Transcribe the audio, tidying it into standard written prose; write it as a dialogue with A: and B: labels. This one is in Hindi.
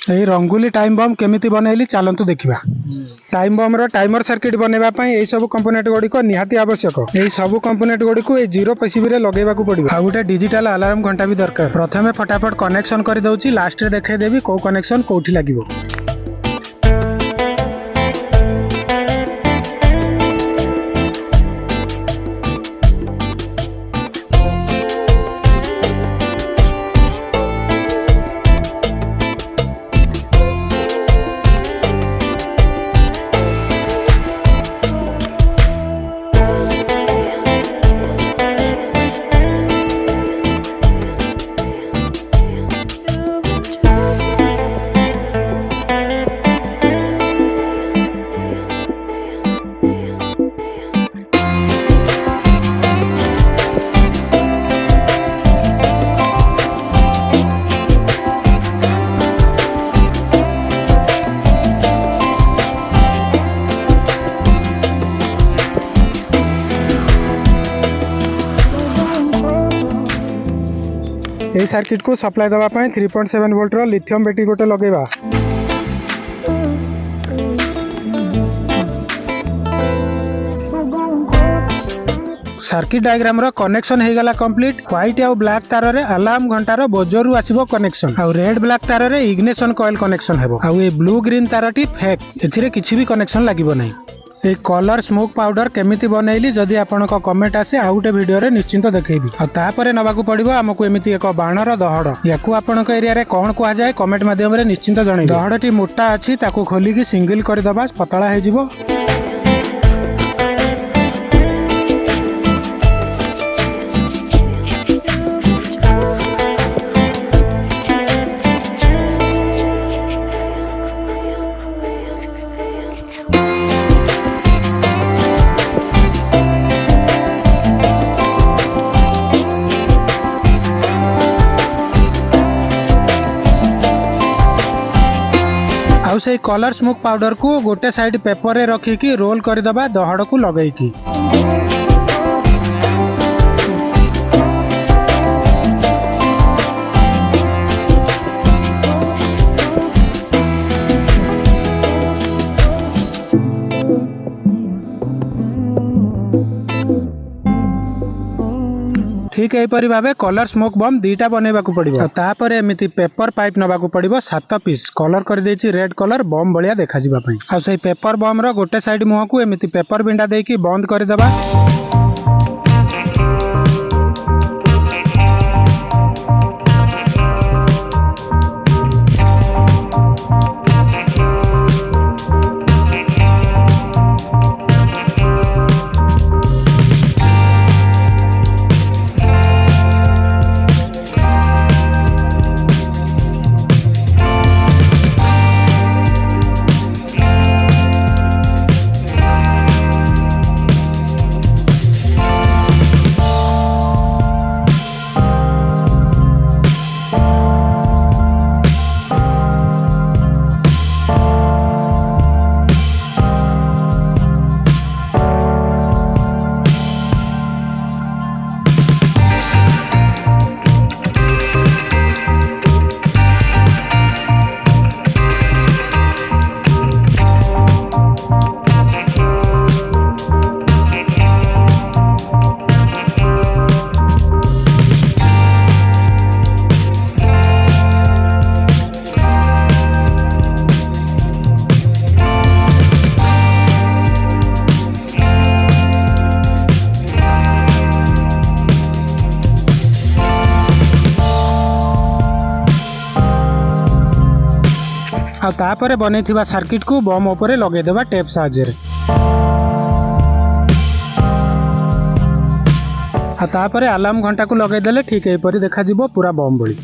A: यही रंगोली टाइम बम केमिति बनैली चलतु देखा। टाइम बम टाइमर सर्किट बनैबा यही सब कंपोनेंट गुड़िक निहाती आवश्यक। यही सब कंपोनेंट गुड़िक जीरो पीसीबी रे लगेबाकू पड़िबो। आ गोटे डिजिटल अलार्म घंटा भी दरकार। प्रथमे फटाफट कनेक्शन कर दउची, लास्ट रे देखै देबी को कनेक्शन कोठी लागिबो। यही सर्किट को सप्लाई दवा 3.7 वोल्ट लिथियम बैटरी गोटे लगेबा। सर्किट डायग्राम रो कनेक्शन हो गला कंप्लीट। व्हाइट आ ब्लैक तार रे अलार्म घंटार बोजरू आसीबो कनेक्शन। आ रेड ब्लैक तार रे इग्निशन कॉइल कनेक्शन हेबो। आ ये ब्लू ग्रीन तारटी फेक, एथिरे किछि भी कनेक्शन लागिबो नै। ए कलर स्मोक पाउडर केमिति बनैली जदि आपनक कमेंट आसे आ गोटे वीडियो रे निश्चिंत देखैबी। आ तापरे नबाकू पड़िबो हमकु एमिति एक बाणर दहड़। याकू आपनक एरिया रे कोन कुआ जाय कमेंट माध्यम रे निश्चिंत जणै। दहड़टी मोटा अछि ताकू खोली की सिंगल कर दबा, पतला हे जिवो। आउ से कलर स्मोक पाउडर को गोटे साइड पेपर रे रखिकी रोल कर दबा दहड़ को लगैकी। ठीक यहीपरी भाव कलर स्मोक बम दीटा बनैबा पड़ो। तापर एमती पेपर पाइप नबाकू पड़ो 7 पीस। कलर कर देछि रेड कलर बम भलिया देखा जिबा पई। आ से पेपर बम रो गोटे साइड मुह को एमती पेपर बिंडा देकी बंद कर देबा। आ तापरे बनैथिबा सर्किट को बम उपरे लगे देबा टेप साहाय्य रे। आ तापरे अलार्म घंटा को लगे देले ठीक एपरी देखा जिवो पूरा बम भली।